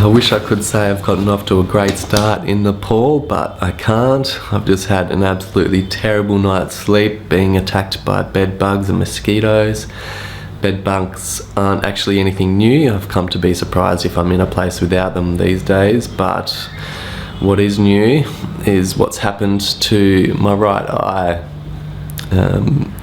I wish I could say I've gotten off to a great start in Nepal, but I can't. I've just had an absolutely terrible night's sleep, being attacked by bed bugs and mosquitoes. Bed bugs aren't actually anything new. I've come to be surprised if I'm in a place without them these days, but what is new is what's happened to my right eye.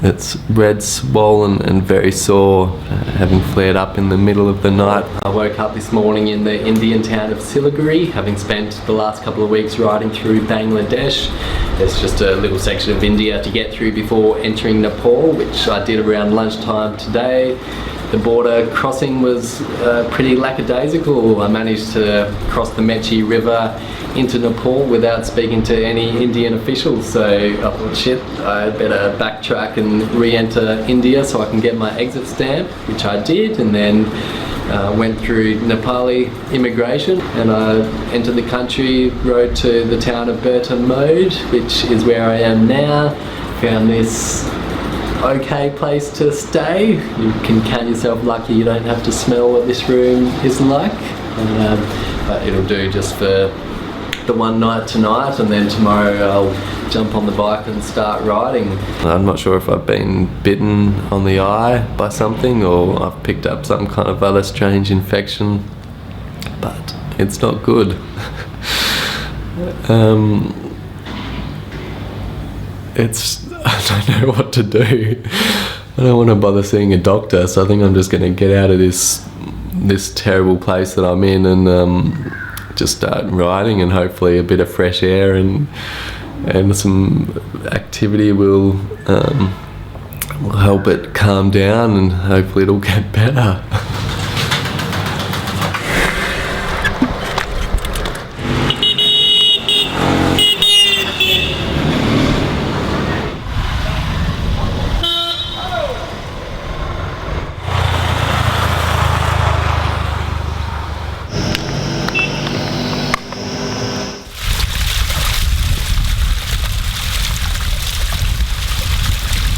It's red, swollen and very sore, having flared up in the middle of the night. I woke up this morning in the Indian town of Siliguri, having spent the last couple of weeks riding through Bangladesh. There's just a little section of India to get through before entering Nepal, which I did around lunchtime today. The border crossing was pretty lackadaisical. I managed to cross the Mechi River into Nepal without speaking to any Indian officials, so I thought, shit, I better backtrack and re-enter India so I can get my exit stamp, which I did, and then went through Nepali immigration, and I entered the country, rode to the town of Burton Mode, which is where I am now. Found this okay place to stay. You can count yourself lucky you don't have to smell what this room is like, but it'll do just for the one night tonight, and then tomorrow I'll jump on the bike and start riding. I'm not sure if I've been bitten on the eye by something or I've picked up some kind of other strange infection, but it's not good. I don't know what to do. I don't want to bother seeing a doctor, so I think I'm just going to get out of this terrible place that I'm in and just start riding, and hopefully a bit of fresh air and some activity will help it calm down, and hopefully it'll get better.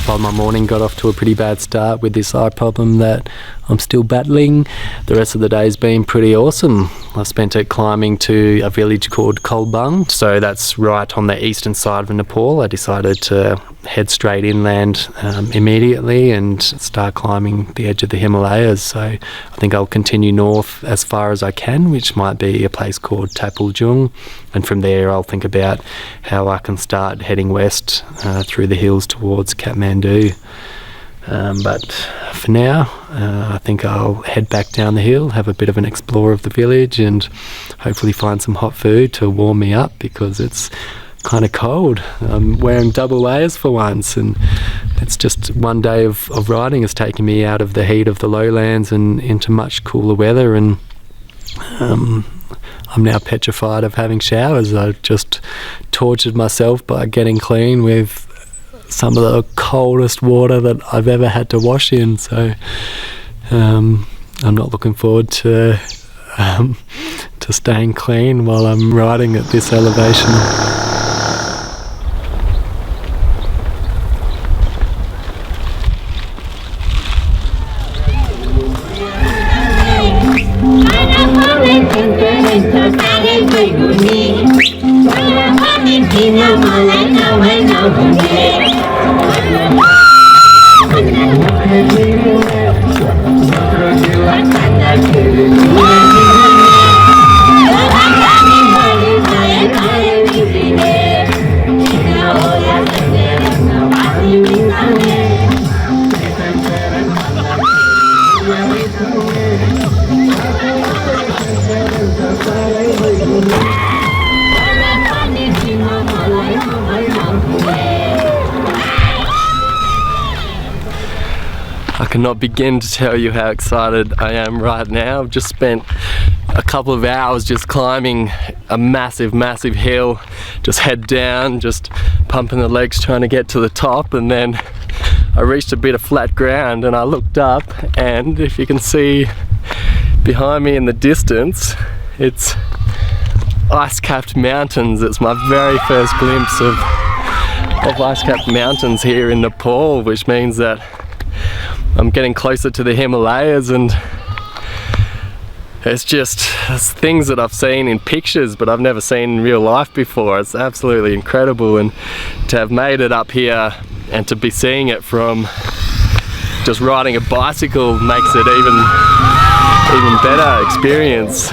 Well, my morning got off to a pretty bad start with this eye problem that I'm still battling. The rest of the day's been pretty awesome. I spent it climbing to a village called Kolbung, so that's right on the eastern side of Nepal. I decided to head straight inland immediately and start climbing the edge of the Himalayas. So I think I'll continue north as far as I can, which might be a place called Taplejung, and from there I'll think about how I can start heading west through the hills towards Kathmandu. But for now, I think I'll head back down the hill, have a bit of an explore of the village, and hopefully find some hot food to warm me up because it's kind of cold. I'm wearing double layers for once, and it's just one day of riding has taken me out of the heat of the lowlands and into much cooler weather, and I'm now petrified of having showers. I've just tortured myself by getting clean with some of the coldest water that I've ever had to wash in, so I'm not looking forward to staying clean while I'm riding at this elevation. I cannot begin to tell you how excited I am right now. I've just spent a couple of hours just climbing a massive hill, just head down, just pumping the legs trying to get to the top, and then I reached a bit of flat ground and I looked up, and if you can see behind me in the distance, it's ice-capped mountains. It's my very first glimpse of ice-capped mountains here in Nepal, which means that I'm getting closer to the Himalayas, and It's just things that I've seen in pictures but I've never seen in real life before. It's absolutely incredible, and to have made it up here and to be seeing it from just riding a bicycle makes it even better experience.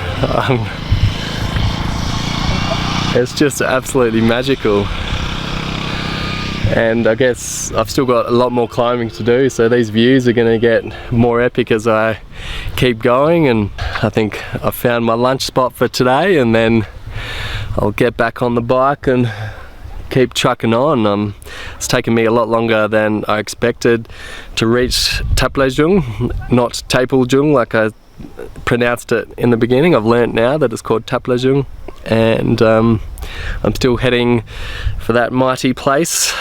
It's just absolutely magical. And I guess I've still got a lot more climbing to do, so these views are going to get more epic as I keep going. And I think I've found my lunch spot for today, and then I'll get back on the bike and keep trucking on. It's taken me a lot longer than I expected to reach Taplejung, not Taplejung like I pronounced it in the beginning. I've learnt now that it's called Taplejung, and I'm still heading for that mighty place.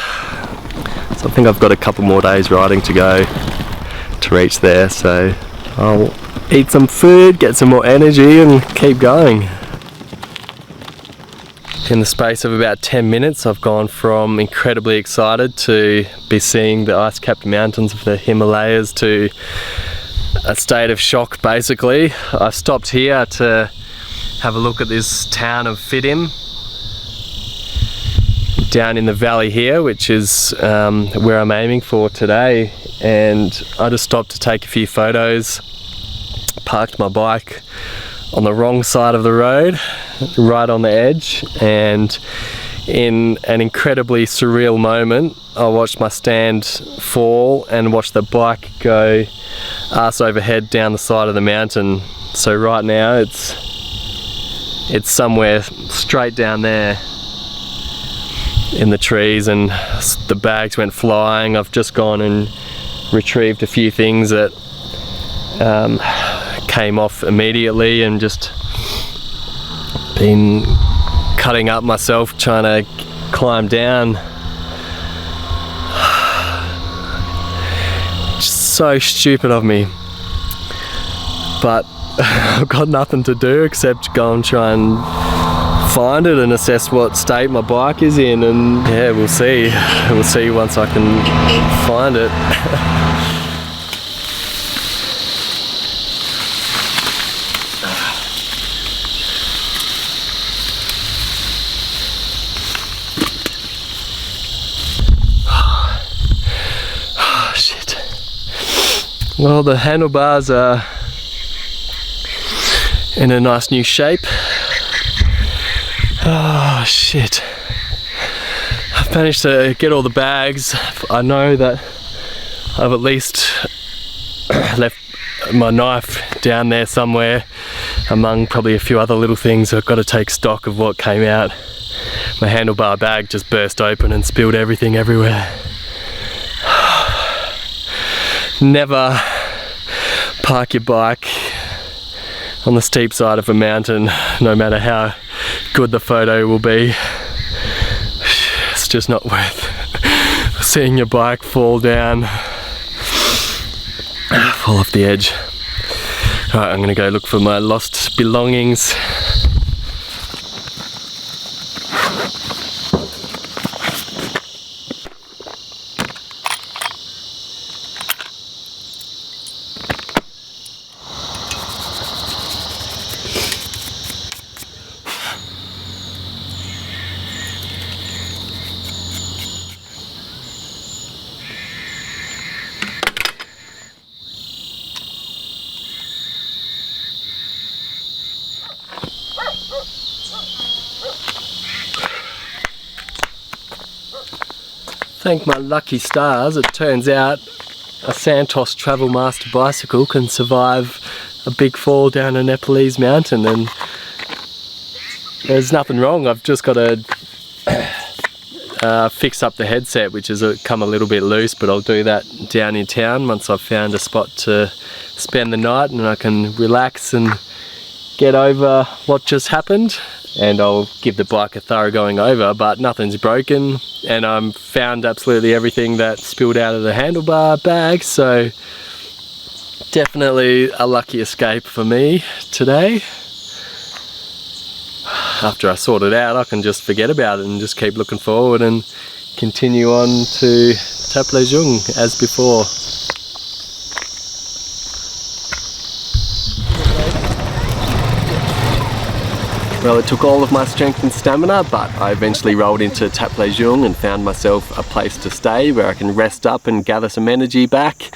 So I think I've got a couple more days riding to go to reach there, so I'll eat some food, get some more energy and keep going. In the space of about 10 minutes I've gone from incredibly excited to be seeing the ice-capped mountains of the Himalayas to a state of shock basically. I stopped here to have a look at this town of Ridden down in the valley here, which is where I'm aiming for today, and I just stopped to take a few photos, parked my bike on the wrong side of the road, right on the edge, and in an incredibly surreal moment I watched my stand fall and watched the bike go arse over head down the side of the mountain. So right now it's somewhere straight down there in the trees, and the bags went flying. I've just gone and retrieved a few things that came off immediately, and just been cutting up myself trying to climb down. Just so stupid of me, but I've got nothing to do except go and try and find it and assess what state my bike is in, and yeah, we'll see once I can find it. Oh shit. Well, the handlebars are in a nice new shape. Oh shit. I've managed to get all the bags. I know that I've at least left my knife down there somewhere among probably a few other little things. I've got to take stock of what came out. My handlebar bag just burst open and spilled everything everywhere. Never park your bike on the steep side of a mountain, no matter how good the photo will be. It's just not worth seeing your bike fall down, fall off the edge. Alright, I'm gonna go look for my lost belongings. Thank my lucky stars, it turns out a Santos Travel Master bicycle can survive a big fall down a Nepalese mountain, and there's nothing wrong. I've just got to fix up the headset, which has come a little bit loose, but I'll do that down in town once I've found a spot to spend the night and I can relax and get over what just happened. And I'll give the bike a thorough going over, but nothing's broken, and I've found absolutely everything that spilled out of the handlebar bag, so definitely a lucky escape for me today. After I sort it out, I can just forget about it and just keep looking forward and continue on to Taplejung as before. Well, it took all of my strength and stamina, but I eventually rolled into Taplejung and found myself a place to stay where I can rest up and gather some energy back.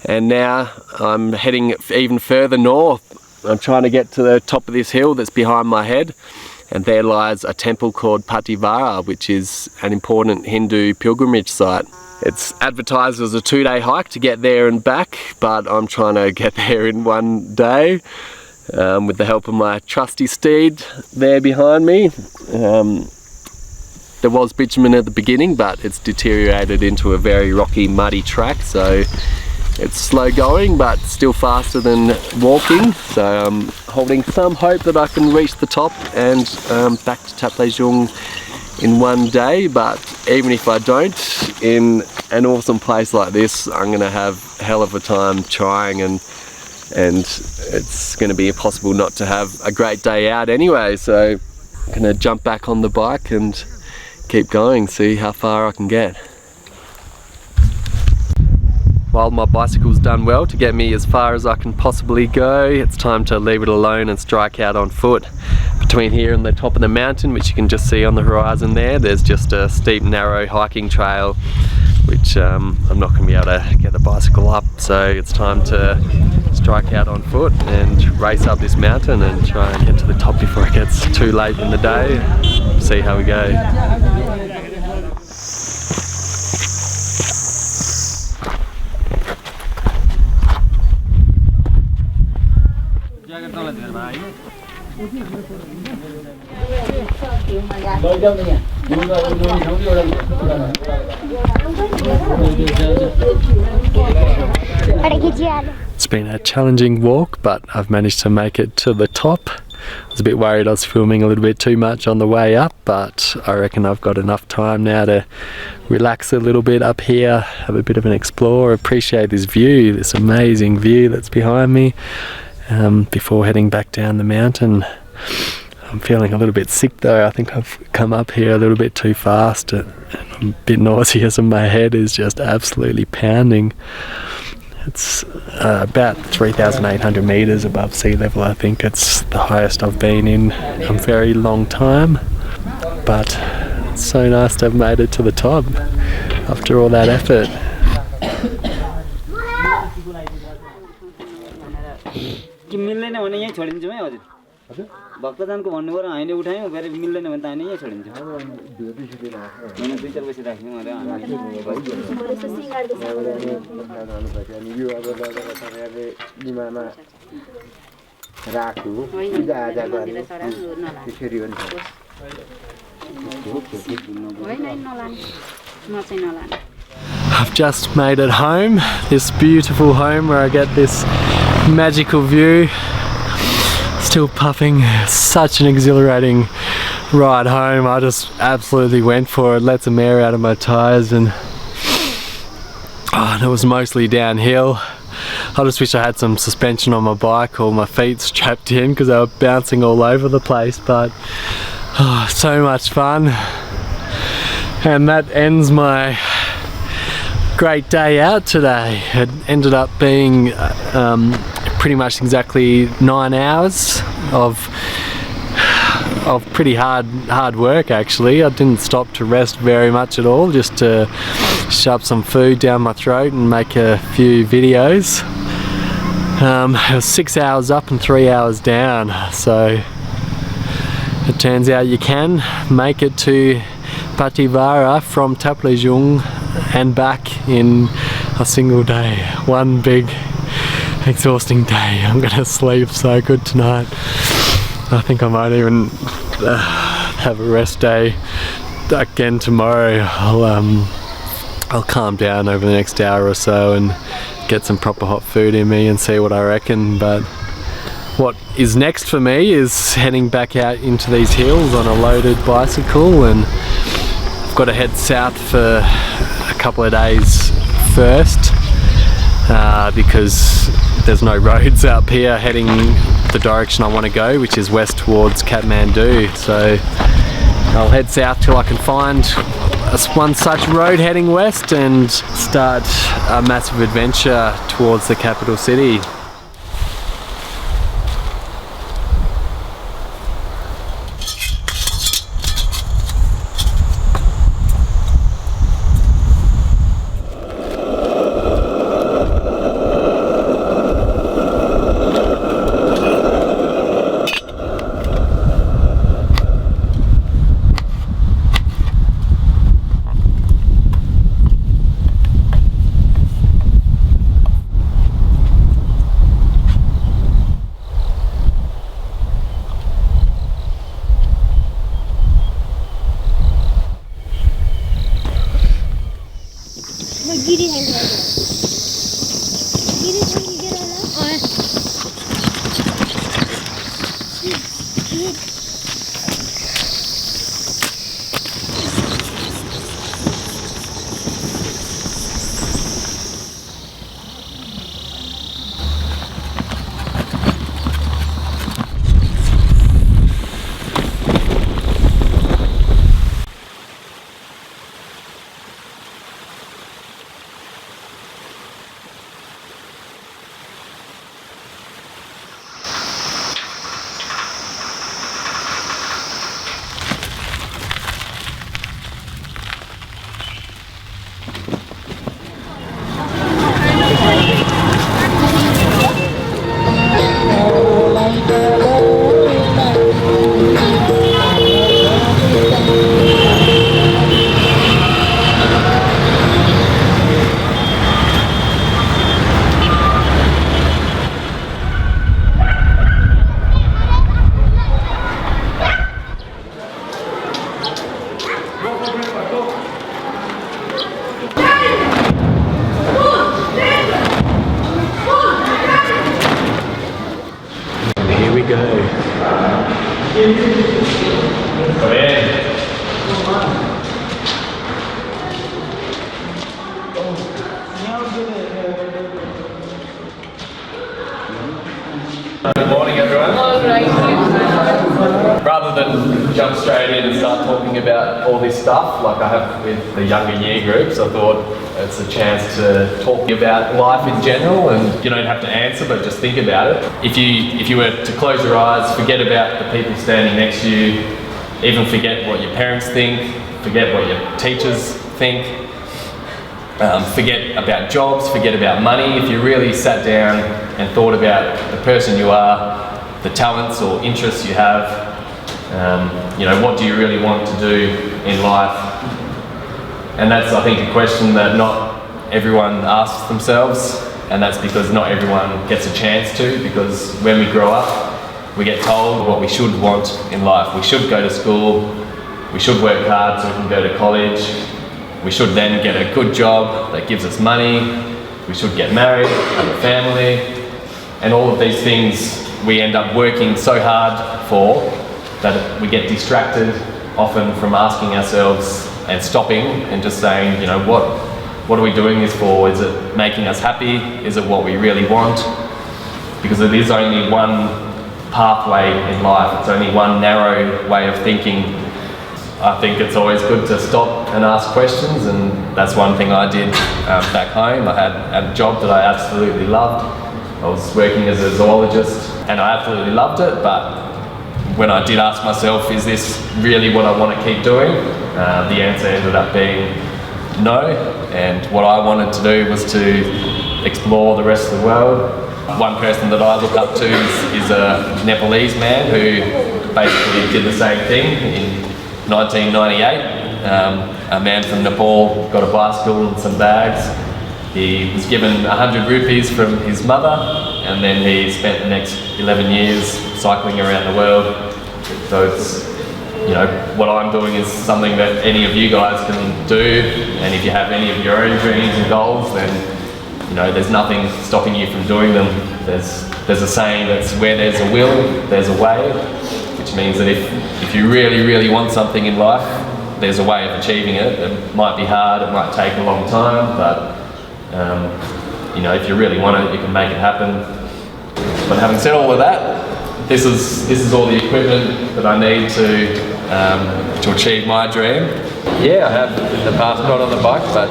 And now I'm heading even further north. I'm trying to get to the top of this hill that's behind my head, and there lies a temple called Pathivara, which is an important Hindu pilgrimage site. It's advertised as a 2-day hike to get there and back, but I'm trying to get there in 1 day. With the help of my trusty steed there behind me. There was bitumen at the beginning, but it's deteriorated into a very rocky, muddy track, so it's slow going but still faster than walking. So I'm holding some hope that I can reach the top and back to Taplejung in 1 day, but even if I don't, in an awesome place like this, I'm going to have a hell of a time trying, and it's going to be impossible not to have a great day out anyway. So I'm going to jump back on the bike and keep going, see how far I can get. While my bicycle's done well to get me as far as I can possibly go, it's time to leave it alone and strike out on foot. Between here and the top of the mountain, which you can just see on the horizon there's just a steep, narrow hiking trail, which I'm not going to be able to get the bicycle up, so it's time to strike out on foot and race up this mountain and try and get to the top before it gets too late in the day. See how we go. It's been a challenging walk, but I've managed to make it to the top. I was a bit worried I was filming a little bit too much on the way up, but I reckon I've got enough time now to relax a little bit up here, have a bit of an explore, appreciate this view, this amazing view that's behind me, before heading back down the mountain. I'm feeling a little bit sick though. I think I've come up here a little bit too fast and I'm a bit nauseous and my head is just absolutely pounding. It's about 3,800 meters above sea level. I think it's the highest I've been in a very long time, but it's so nice to have made it to the top after all that effort. भक्तजनको भन्नु गरे हामीले उठायौं फेरि मिल्दैन भने त हामी यही छोडिन्छौँ हैन 2-4 बजे राख्यौं अरे हामी यो अब लगातारले निमामा राख्नु पूजा आजा गर्ने त्यसरी हुन्छ I've just made it home, this beautiful home where I get this magical view. Still puffing, such an exhilarating ride home. I just absolutely went for it, let some air out of my tyres, and it was mostly downhill. I just wish I had some suspension on my bike or my feet strapped in because they were bouncing all over the place, but so much fun. And that ends my great day out today. It ended up being pretty much exactly 9 hours of pretty hard work actually. I didn't stop to rest very much at all, just to shove some food down my throat and make a few videos. It was 6 hours up and 3 hours down, so it turns out you can make it to Pathivara from Taplejung and back in a single day. One big exhausting day. I'm gonna sleep so good tonight. I think I might even have a rest day again tomorrow. I'll calm down over the next hour or so and get some proper hot food in me and see what I reckon. But what is next for me is heading back out into these hills on a loaded bicycle, and I've got to head south for a couple of days first because there's no roads up here heading the direction I want to go, which is westwards Kathmandu. So I'll head south till I can find one such road heading west and start a massive adventure towards the capital city. Come in. Good morning, everyone. Rather than jump straight in and start talking about all this stuff like I have with the younger year groups, I thought it's a chance to talk about life in general, and you don't have to answer, but just think about it. If you were to close your eyes, forget about the people standing next to you, even forget what your parents think, forget what your teachers think, forget about jobs, forget about money. If you really sat down and thought about the person you are, the talents or interests you have, you know, what do you really want to do in life? And that's, I think, a question that not everyone asks themselves, and that's because not everyone gets a chance to, because when we grow up, we get told what we should want in life. We should go to school, we should work hard so we can go to college, we should then get a good job that gives us money, we should get married, have a family, and all of these things we end up working so hard for that we get distracted often from asking ourselves and stopping and just saying, you know, what are we doing this for? Is it making us happy? Is it what we really want? Because it is only one pathway in life. It's only one narrow way of thinking. I think it's always good to stop and ask questions, and that's one thing I did back home. I had a job that I absolutely loved. I was working as a zoologist and I absolutely loved it, but when I did ask myself, is this really what I want to keep doing? The answer ended up being no, and what I wanted to do was to explore the rest of the world. One person that I look up to is a Nepalese man who basically did the same thing in 1998. A man from Nepal got a bicycle and some bags. He was given 100 rupees from his mother, and then he spent the next 11 years cycling around the world. So it's, you know, what I'm doing is something that any of you guys can do, and if you have any of your own dreams and goals, then, you know, there's nothing stopping you from doing them. There's a saying that's where there's a will, there's a way, which means that if you really, really want something in life, there's a way of achieving it. It might be hard, it might take a long time, but you know, if you really want it, you can make it happen. But having said all of that, this is all the equipment that I need to achieve my dream. Yeah, I have in the past got on the bike, but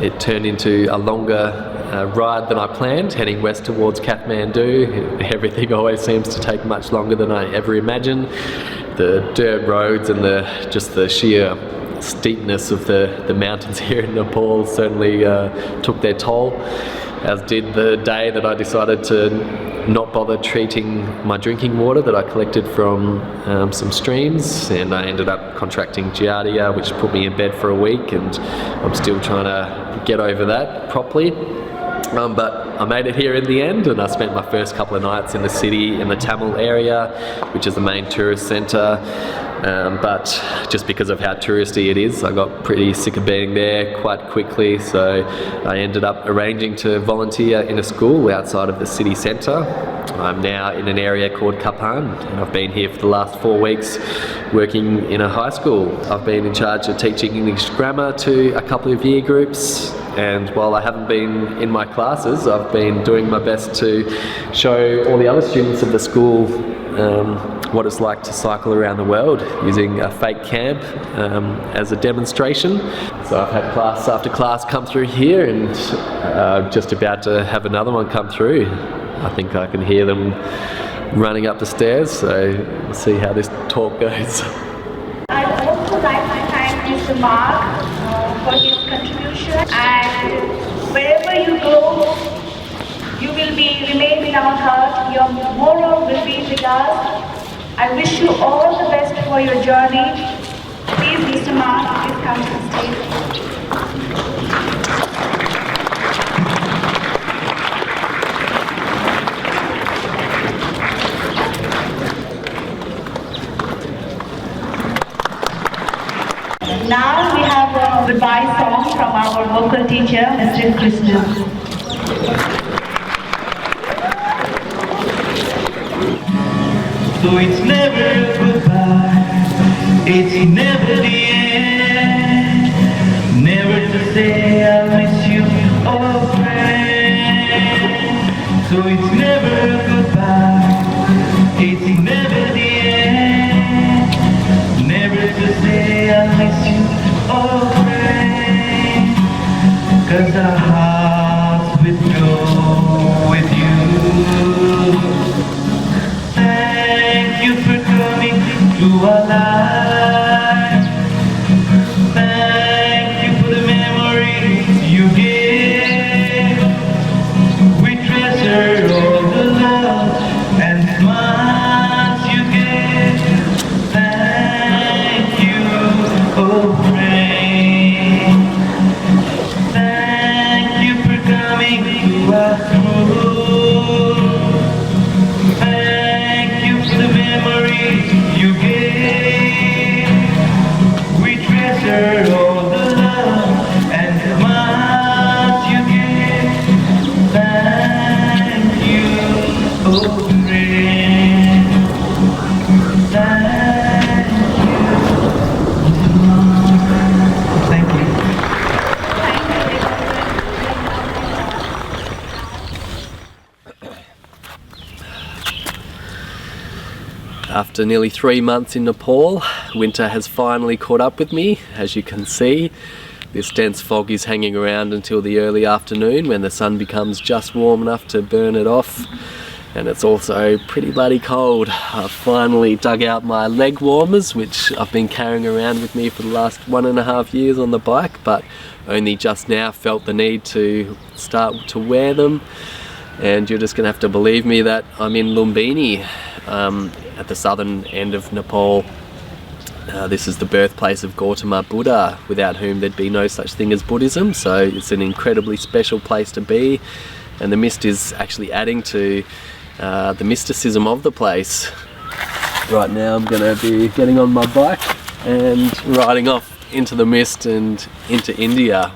it turned into a longer ride than I planned, heading west towards Kathmandu. Everything always seems to take much longer than I ever imagined. The dirt roads and just the sheer steepness of the mountains here in Nepal certainly took their toll, as did the day that I decided to not bother treating my drinking water that I collected from some streams, and I ended up contracting Giardia, which put me in bed for a week, and I'm still trying to get over that properly. But I made it here in the end, and I spent my first couple of nights in the city, in the Tamil area, which is the main tourist centre. But just because of how touristy it is, I got pretty sick of being there quite quickly, so I ended up arranging to volunteer in a school outside of the city centre. I'm now in an area called Kathmandu, and I've been here for the last 4 weeks working in a high school. I've been in charge of teaching English grammar to a couple of year groups, and while I haven't been in my classes, I've been doing my best to show all the other students of the school what it's like to cycle around the world using a fake camp as a demonstration. So I've had class after class come through here, and just about to have another one come through. I think I can hear them running up the stairs, so we'll see how this talk goes. I'd also like to thank Mr. Mark for his contribution, and wherever you go, you will remain in our heart. Your moral will be with us. I wish you all the best for your journey. Please, Mr. Mark, please come to the stage. Now we have a goodbye song. from our vocal teacher, Mr. Krishna. So it's never goodbye, it's never the end. Never to say I miss you, oh friend. So it's never goodbye, it's never the end. Never to say I miss you, oh friend. 'Cause our hearts will go with you. Thank you for coming to our life. Thank you for the memories you gave. We treasure all the love and smiles you gave. Thank you, oh friend. Thank you for coming to our school. Thank you for the memories you gave. We treasure all the love and smiles you gave. Thank you, oh friend. Thank you. Thank you. After nearly 3 months in Nepal, winter has finally caught up with me. As you can see, this dense fog is hanging around until the early afternoon when the sun becomes just warm enough to burn it off. And it's also pretty bloody cold. I've finally dug out my leg warmers, which I've been carrying around with me for the last 1.5 years on the bike, but only just now felt the need to start to wear them. And you're just gonna have to believe me that I'm in Lumbini, at the southern end of Nepal. This is the birthplace of Gautama Buddha, without whom there'd be no such thing as Buddhism, so it's an incredibly special place to be, and the mist is actually adding to the mysticism of the place. Right now I'm going to be getting on my bike and riding off into the mist and into India,